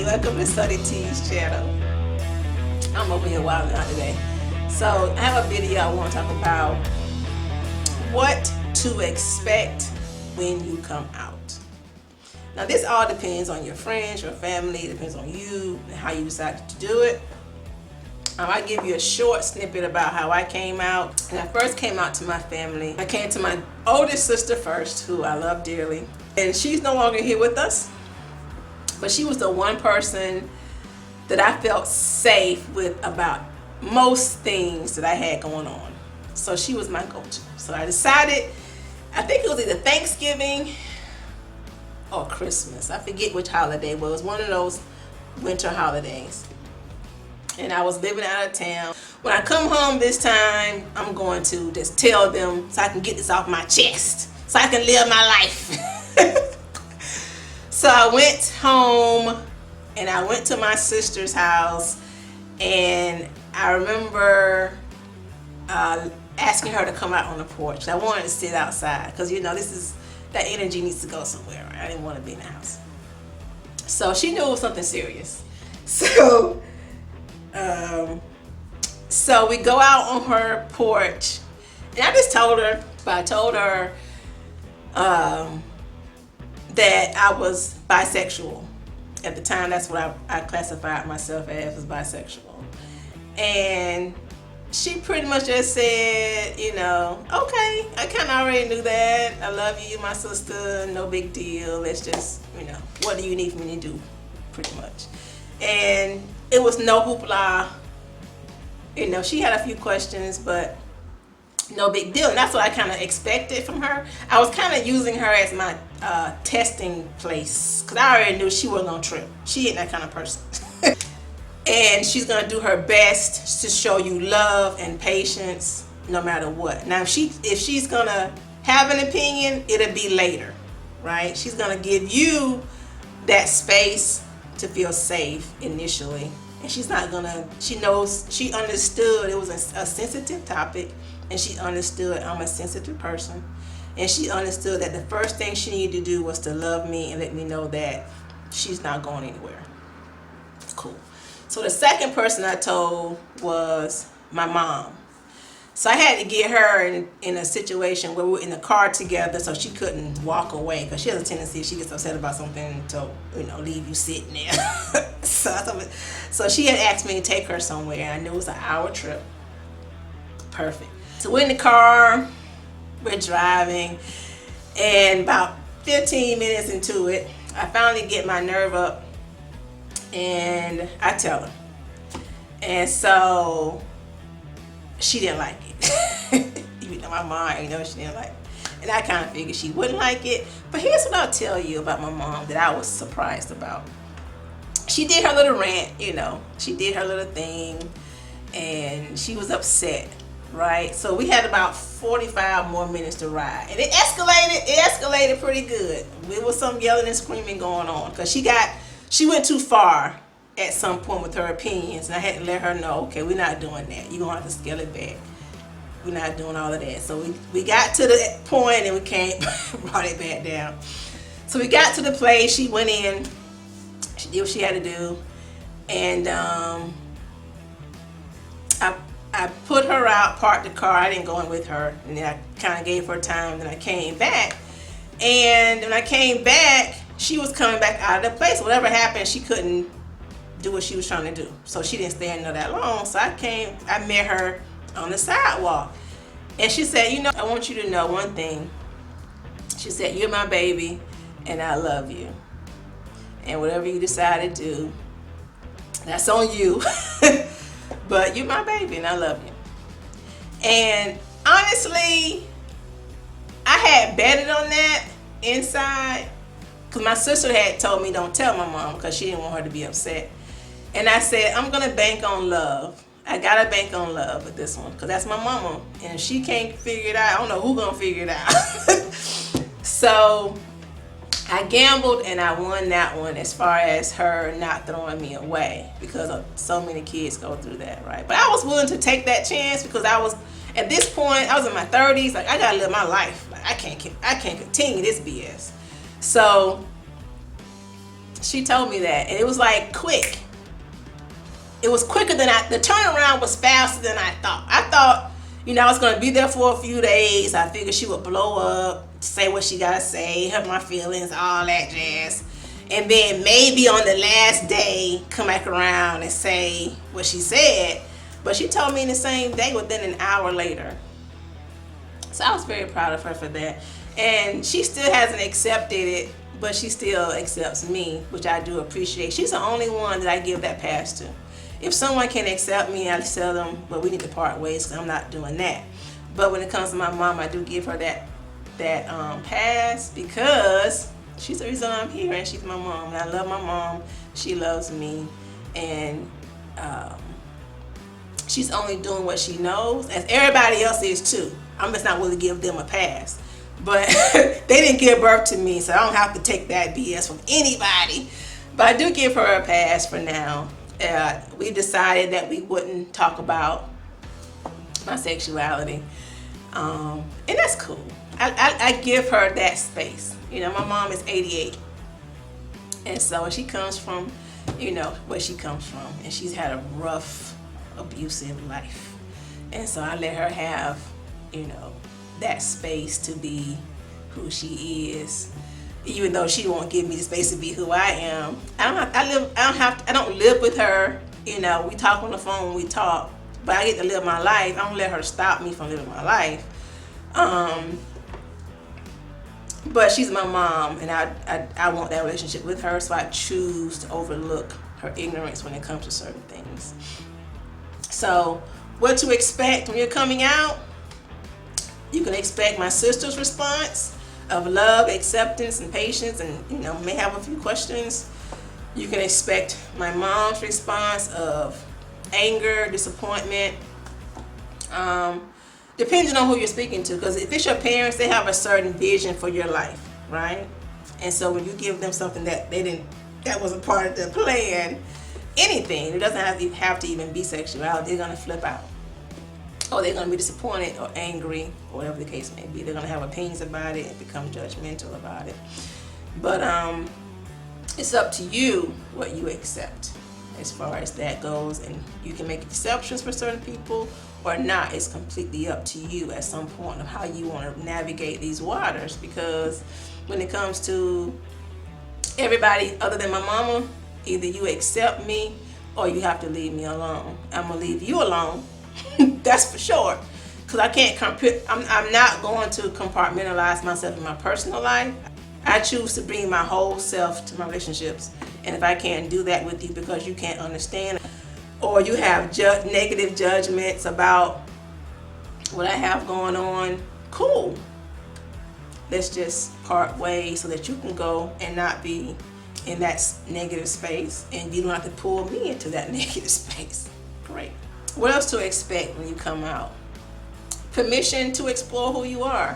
Welcome to Sunny T's channel. I'm over here wilding out today. So I have a video I want to talk about what to expect when you come out. Now this all depends on your friends, your family, it depends on you and how you decided to do it. I give you a short snippet about how I came out. And I first came out to my family. I came to my oldest sister first, who I love dearly. And she's no longer here with us. But she was the one person that I felt safe with about most things that I had going on. So she was my go-to. So I decided, I think it was either Thanksgiving or Christmas. I forget which holiday, but it was one of those winter holidays. And I was living out of town. When I come home this time, I'm going to just tell them so I can get this off my chest, so I can live my life. So I went home and I went to my sister's house, and I remember asking her to come out on the porch. I wanted to sit outside because, you know, that energy needs to go somewhere. Right? I didn't want to be in the house. So she knew it was something serious. So we go out on her porch, and I just told her, that I was bisexual. At the time, that's what I classified myself as bisexual. And she pretty much just said, you know, okay, I kind of already knew that. I love you, my sister, no big deal. Let's just, you know, what do you need me to do, pretty much. And it was no hoopla. You know, she had a few questions, but no big deal. And that's what I kind of expected from her. I was kind of using her as my testing place, because I already knew she wasn't gonna trip. She ain't that kind of person. And she's gonna do her best to show you love and patience no matter what. Now if she's gonna have an opinion, it'll be later, right? She's gonna give you that space to feel safe initially. And she's not gonna, she understood it was a sensitive topic, and she understood I'm a sensitive person, and she understood that the first thing she needed to do was to love me and let me know that she's not going anywhere. Cool. So the second person I told was my mom. So I had to get her in a situation where we were in the car together so she couldn't walk away, because she has a tendency, if she gets upset about something, to, you know, leave you sitting there. So she had asked me to take her somewhere, and I knew it was an hour trip. Perfect. So we're in the car, we're driving, and about 15 minutes into it, I finally get my nerve up and I tell her. And so she didn't like it. Even though my mom, you know, she didn't like it. And I kind of figured she wouldn't like it. But here's what I'll tell you about my mom that I was surprised about. She did her little rant, you know. She did her little thing, and she was upset, right? So we had about 45 more minutes to ride. And it escalated pretty good. There was some yelling and screaming going on, because she went too far at some point with her opinions, and I had to let her know, okay, we're not doing that. You're going to have to scale it back. We're not doing all of that. So we got to the point, and we brought it back down. So we got to the place. She went in. She did what she had to do. And I put her out, parked the car. I didn't go in with her. And then I kind of gave her time. Then I came back. And when I came back, she was coming back out of the place. Whatever happened, she couldn't do what she was trying to do. So she didn't stay in there that long. So I met her on the sidewalk. And she said, you know, I want you to know one thing. She said, you're my baby, and I love you. And whatever you decide to do, that's on you. But you're my baby, and I love you. And honestly, I had betted on that inside, because my sister had told me don't tell my mom, because she didn't want her to be upset. And I said, I'm going to bank on love. I got to bank on love with this one, because that's my mama. And if she can't figure it out, I don't know who's going to figure it out. So I gambled, and I won that one, as far as her not throwing me away, because so many kids go through that, right? But I was willing to take that chance, because at this point, I was in my 30s. Like, I got to live my life. Like, I can't continue this BS. So She told me that, and it was like quick. It was quicker than the turnaround was faster than I thought. I thought, I was gonna be there for a few days. I figured she would blow up, say what she gotta say, hurt my feelings, all that jazz. And then maybe on the last day, come back around and say what she said. But she told me in the same day within an hour later. So I was very proud of her for that. And she still hasn't accepted it, but she still accepts me, which I do appreciate. She's the only one that I give that pass to. If someone can accept me, I tell them, well, we need to part ways, because I'm not doing that. But when it comes to my mom, I do give her that pass, because she's the reason I'm here, and she's my mom. And I love my mom. She loves me. And she's only doing what she knows, as everybody else is too. I'm just not willing to give them a pass. But they didn't give birth to me, so I don't have to take that BS from anybody. But I do give her a pass for now. We decided that we wouldn't talk about my sexuality. And that's cool. I give her that space. My mom is 88. And so she comes from, where she comes from. And she's had a rough, abusive life. And so I let her have, that space to be who she is. Even though she won't give me the space to be who I am. I don't live with her. We talk on the phone, we talk. But I get to live my life. I don't let her stop me from living my life. But she's my mom, and I want that relationship with her, so I choose to overlook her ignorance when it comes to certain things. So, what to expect when you're coming out? You can expect my sister's response of love, acceptance, and patience, and may have a few questions. You can expect my mom's response of anger, disappointment, depending on who you're speaking to. Because if it's your parents, they have a certain vision for your life, right? And so when you give them something that that wasn't part of the plan, anything, it doesn't have to even be sexuality, they're gonna flip out. Or they're going to be disappointed or angry, or whatever the case may be. They're going to have opinions about it and become judgmental about it. But it's up to you what you accept as far as that goes. And you can make exceptions for certain people or not. It's completely up to you at some point of how you want to navigate these waters. Because when it comes to everybody other than my mama, either you accept me or you have to leave me alone. I'm going to leave you alone. That's for sure, because I can't I'm not going to compartmentalize myself in my personal life. I choose to bring my whole self to my relationships, and if I can't do that with you because you can't understand, or you have negative judgments about what I have going on, cool. Let's just part ways so that you can go and not be in that negative space, and you don't have to pull me into that negative space. Great. What else to expect when you come out? Permission to explore who you are.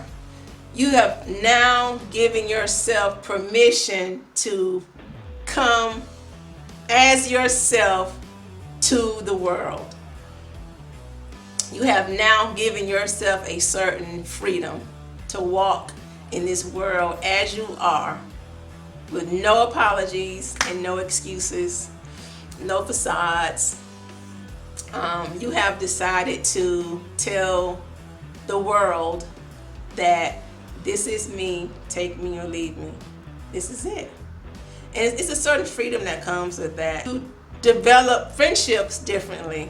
You have now given yourself permission to come as yourself to the world. You have now given yourself a certain freedom to walk in this world as you are, with no apologies and no excuses, no facades. You have decided to tell the world that this is me, take me or leave me. This is it. And it's a certain freedom that comes with that. You develop friendships differently.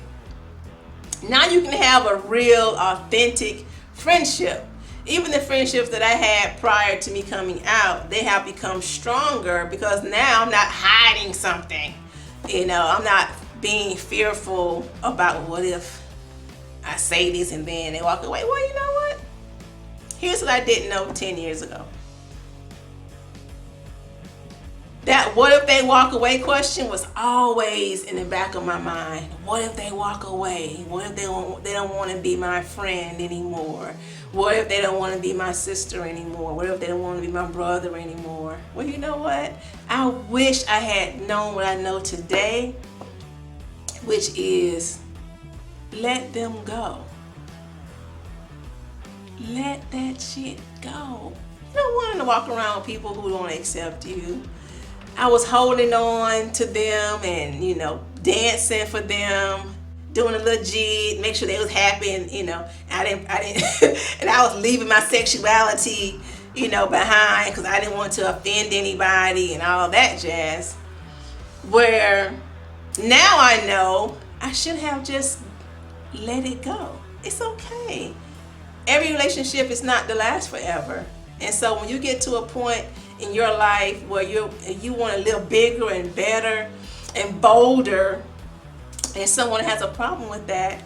Now you can have a real, authentic friendship. Even the friendships that I had prior to me coming out, they have become stronger because now I'm not hiding something. I'm not being fearful about what if I say this and then they walk away. Well, you know what? Here's what I didn't know 10 years ago. That what if they walk away question was always in the back of my mind. What if they walk away? What if they don't want to be my friend anymore? What if they don't want to be my sister anymore? What if they don't want to be my brother anymore? Well, you know what? I wish I had known what I know today, which is let them go. Let that shit go. You don't want to walk around with people who don't accept you. I was holding on to them and, dancing for them, doing a little jig, make sure they was happy, and, I didn't, and I was leaving my sexuality, behind because I didn't want to offend anybody and all that jazz. Where now I know I should have just let it go. It's okay. Every relationship is not to last forever. And so when you get to a point in your life where you want to live bigger and better and bolder, and someone has a problem with that,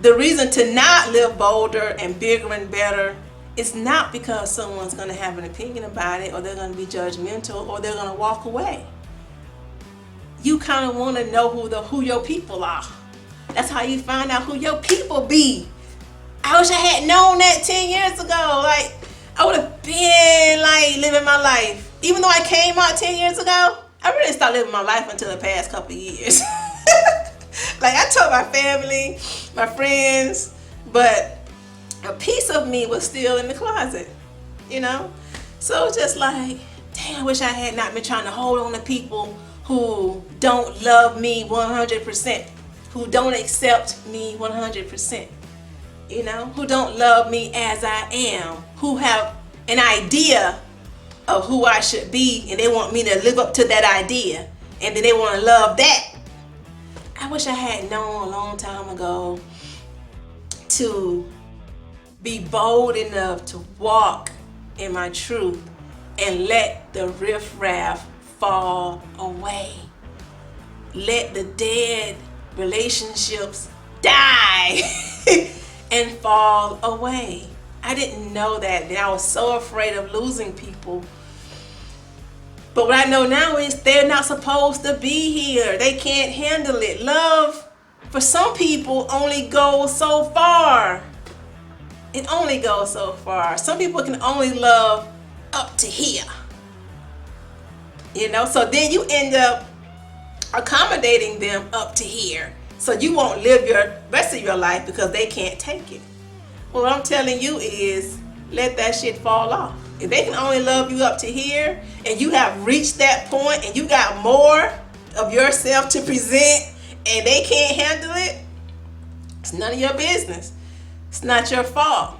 the reason to not live bolder and bigger and better is not because someone's going to have an opinion about it, or they're going to be judgmental, or they're going to walk away. You kind of want to know who your people are. That's how you find out who your people be. I wish I had known that 10 years ago. Like, I would have been living my life. Even though I came out 10 years ago, I really started living my life until the past couple of years. Like, I told my family, my friends, but a piece of me was still in the closet, So it's just like, dang, I wish I had not been trying to hold on to people who don't love me 100%, who don't accept me 100%, who don't love me as I am, who have an idea of who I should be, and they want me to live up to that idea, and then they want to love that. I wish I had known a long time ago to be bold enough to walk in my truth and let the riffraff fall away. Let the dead relationships die and fall away. I didn't know that. And I was so afraid of losing people. But what I know now is they're not supposed to be here. They can't handle it. Love, for some people, only goes so far. It only goes so far. Some people can only love up to here. So then you end up accommodating them up to here. So you won't live your rest of your life because they can't take it. Well, what I'm telling you is let that shit fall off. If they can only love you up to here and you have reached that point and you got more of yourself to present and they can't handle it, it's none of your business. It's not your fault.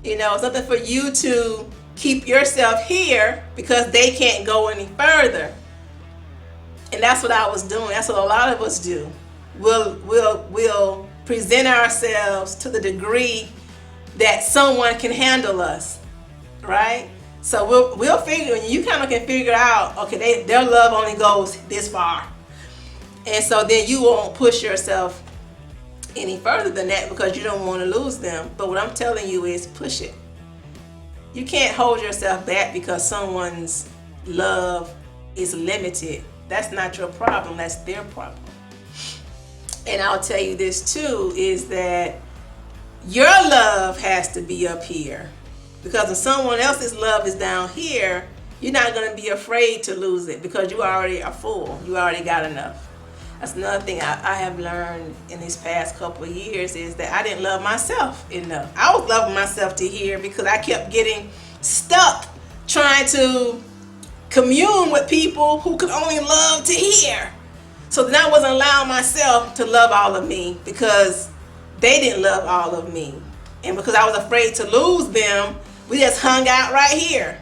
It's nothing for you to keep yourself here because they can't go any further. And that's what I was doing. That's what a lot of us do. We'll present ourselves to the degree that someone can handle us, right? So we'll figure. You kind of can figure out, okay, their love only goes this far, and so then you won't push yourself any further than that because you don't want to lose them. But what I'm telling you is push it. You can't hold yourself back because someone's love is limited. That's not your problem. That's their problem. And I'll tell you this too, is that your love has to be up here. Because when someone else's love is down here, you're not going to be afraid to lose it because you already are full. You already got enough. That's another thing I have learned in these past couple of years is that I didn't love myself enough. I was loving myself to here because I kept getting stuck trying to commune with people who could only love to here. So then I wasn't allowing myself to love all of me because they didn't love all of me. And because I was afraid to lose them, we just hung out right here.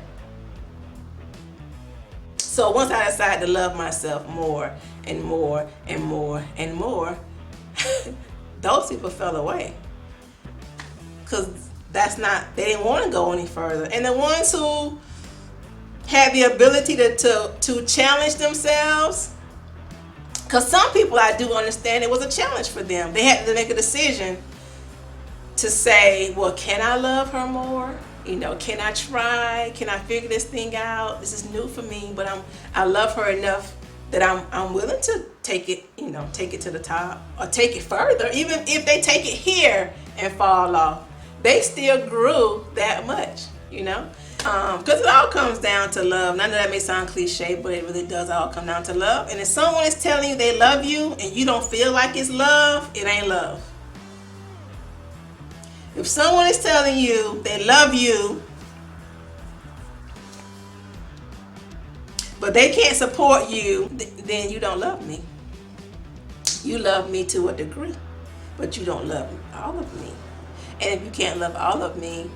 So once I decided to love myself more and more and more and more, those people fell away. Because they didn't want to go any further. And the ones who had the ability to challenge themselves, because some people I do understand it was a challenge for them. They had to make a decision to say, well, can I love her more? Can I try? Can I figure this thing out? This is new for me, but I love her enough that I'm willing to take it to the top or take it further. Even if they take it here and fall off, they still grew that much, because it all comes down to love. None of that may sound cliche, but it really does all come down to love. And if someone is telling you they love you and you don't feel like it's love, it ain't love. If someone is telling you they love you but they can't support you, then you don't love me. You love me to a degree, but you don't love all of me. And if you can't love all of me,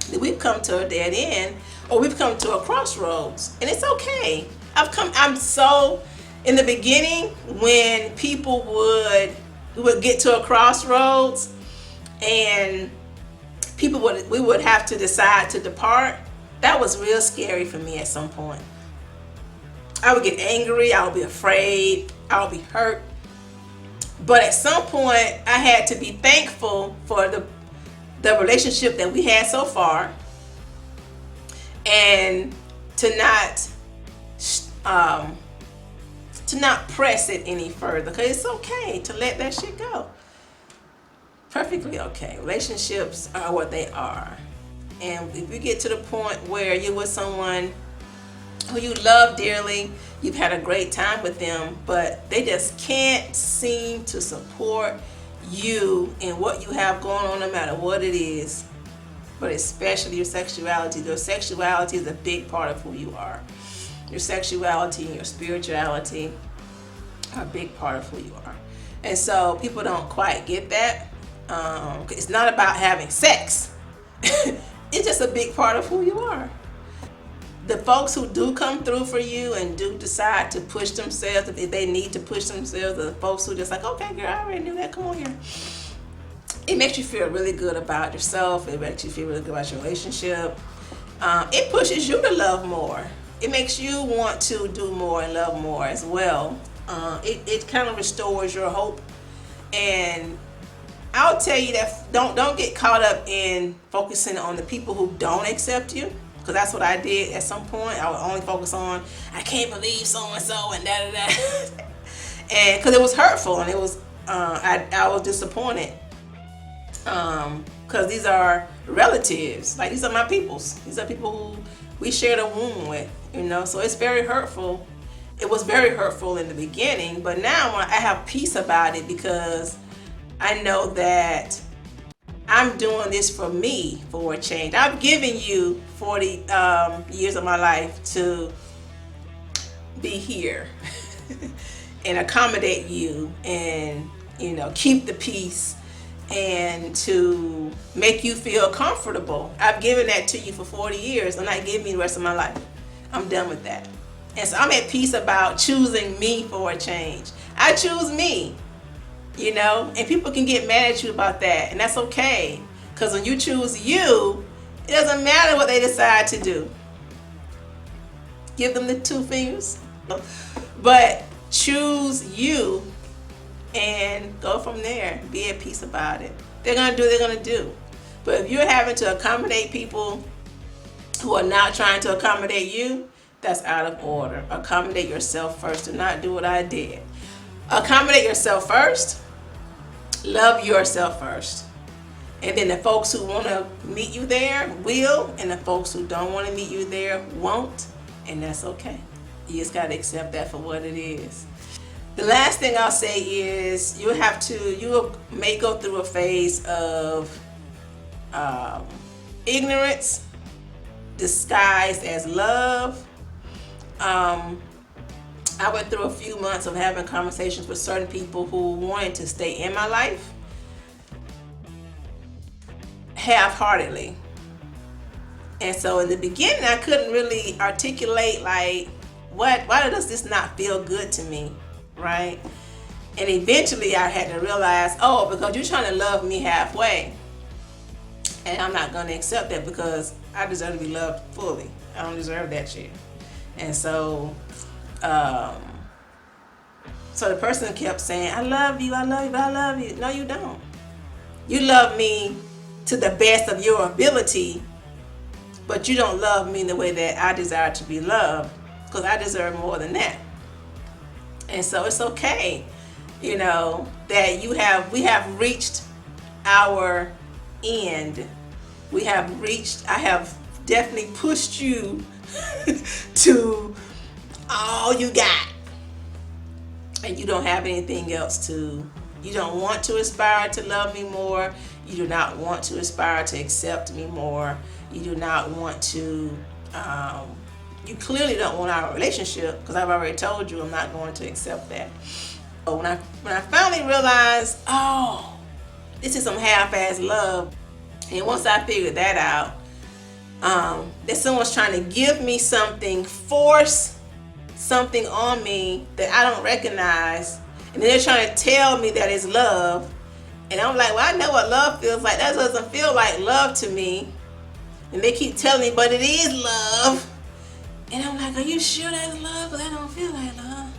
then we've come to a dead end, or we've come to a crossroads. And it's okay. I'm so, in the beginning, when people would get to a crossroads and we would have to decide to depart, that was real scary for me at some point. I would get angry, I would be afraid, I would be hurt. But at some point, I had to be thankful for the relationship that we had so far, and to not press it any further, because it's okay to let that shit go. Perfectly okay. Relationships are what they are. And if you get to the point where you're with someone who you love dearly, you've had a great time with them, but they just can't seem to support you in what you have going on, no matter what it is, but especially your sexuality. Your sexuality is a big part of who you are. Your sexuality and your spirituality are a big part of who you are. And so people don't quite get that. It's not about having sex. It's just a big part of who you are. The folks who do come through for you and do decide to push themselves, if they need to push themselves, the folks who just like, okay, girl, I already knew that, come on here. It makes you feel really good about yourself. It makes you feel really good about your relationship. It pushes you to love more. It makes you want to do more and love more as well. It kind of restores your hope. And I'll tell you that don't get caught up in focusing on the people who don't accept you, because that's what I did at some point. I would only focus on, I can't believe so and so and da da da, and because it was hurtful and it was I was disappointed, because these are relatives, like these are my peoples. These are people who we shared a womb with, So it's very hurtful. It was very hurtful in the beginning, but now I have peace about it, because I know that I'm doing this for me, for a change. I've given you 40 years of my life to be here and accommodate you and, keep the peace and to make you feel comfortable. I've given that to you for 40 years. I'm not giving you the rest of my life. I'm done with that. And so I'm at peace about choosing me for a change. I choose me. And people can get mad at you about that, and that's okay, because when you choose you, it doesn't matter what they decide to do. Give them the 2 fingers, but choose you and go from there. Be at peace about it. They're gonna do what they're gonna do. But if you're having to accommodate people who are not trying to accommodate you, that's out of order. Accommodate yourself first. Do not do what I did. Accommodate yourself first. Love yourself first. And then the folks who want to meet you there will, and the folks who don't want to meet you there won't, and that's okay. You just got to accept that for what it is. The last thing I'll say is you may go through a phase of ignorance disguised as love. I went through a few months of having conversations with certain people who wanted to stay in my life half-heartedly. And so in the beginning, I couldn't really articulate, like, why does this not feel good to me, right? And eventually I had to realize, because you're trying to love me halfway. And I'm not going to accept that, because I deserve to be loved fully. I don't deserve that shit. And so the person kept saying, I love you, but I love you. No, you don't. You love me to the best of your ability, but you don't love me the way that I desire to be loved, because I deserve more than that. And so it's okay, that we have reached our end. I have definitely pushed you to all you got, and you don't have anything else you don't want to aspire to love me more. You do not want to aspire to accept me more. You do not want to you clearly don't want our relationship, because I've already told you I'm not going to accept that. But when I finally realized, oh, this is some half-ass love, and once I figured that out, that someone's trying to give me something, force something on me that I don't recognize, and then they're trying to tell me that it's love, and I'm like, well, I know what love feels like. That doesn't feel like love to me. And they keep telling me, but it is love. And I'm like, are you sure that's love? But I don't feel like love.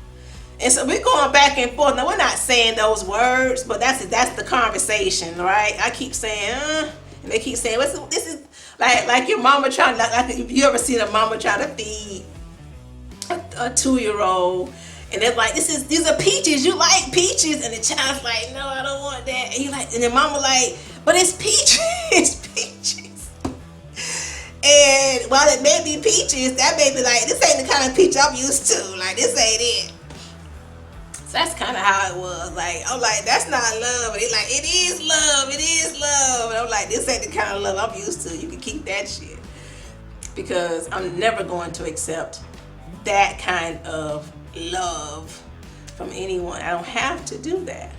And so we're going back and forth. Now, we're not saying those words, but that's the conversation, right? I keep saying, and they keep saying, this is like your mama trying to, like if you ever seen a mama trying to feed a 2-year-old, and they're like, these are peaches, you like peaches, and the child's like, no, I don't want that, and you like, and the mama like, but it's peaches, it's peaches. And while it may be peaches, that may be like, this ain't the kind of peach I'm used to, like this ain't it. So that's kind of how it was. Like, I'm like, that's not love, and they're like, it is love, it is love, and I'm like, this ain't the kind of love I'm used to. You can keep that shit, because I'm never going to accept that kind of love from anyone. I don't have to do that.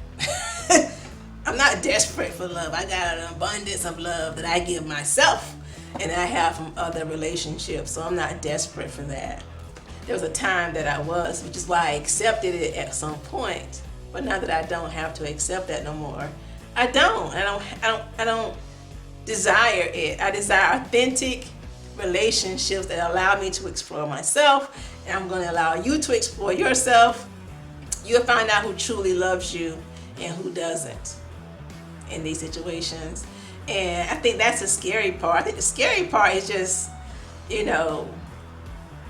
I'm not desperate for love. I got an abundance of love that I give myself and I have from other relationships, so I'm not desperate for that. There was a time that I was, which is why I accepted it at some point. But now that I don't have to accept that no more, I don't desire it. I desire authentic relationships that allow me to explore myself, and I'm going to allow you to explore yourself. You'll find out who truly loves you and who doesn't in these situations. And I think that's the scary part. I think the scary part is just,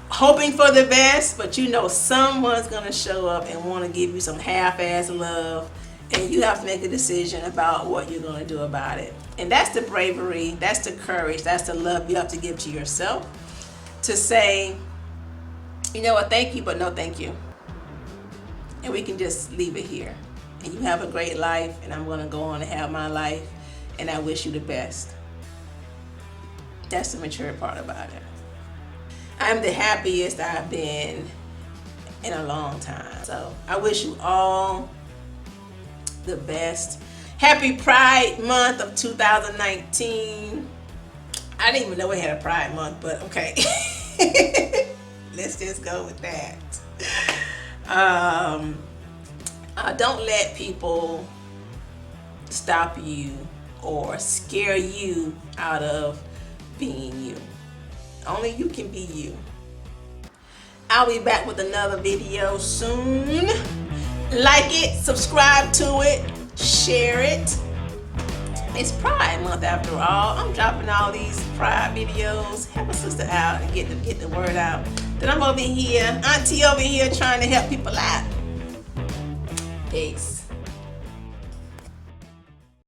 hoping for the best, but someone's going to show up and want to give you some half-ass love, and you have to make a decision about what you're going to do about it. And that's the bravery, that's the courage, that's the love you have to give to yourself, to say, you know what, thank you, but no thank you. And we can just leave it here. And you have a great life, and I'm going to go on and have my life, and I wish you the best. That's the mature part about it. I'm the happiest I've been in a long time. So I wish you all the best. Happy Pride Month of 2019. I didn't even know we had a Pride Month, but okay. Let's just go with that. Don't let people stop you or scare you out of being you. Only you can be you. I'll be back with another video soon. Like it, subscribe to it, share it. It's Pride Month after all. I'm dropping all these Pride videos. Help a sister out and get the word out. Then I'm over here, auntie over here trying to help people out. Peace.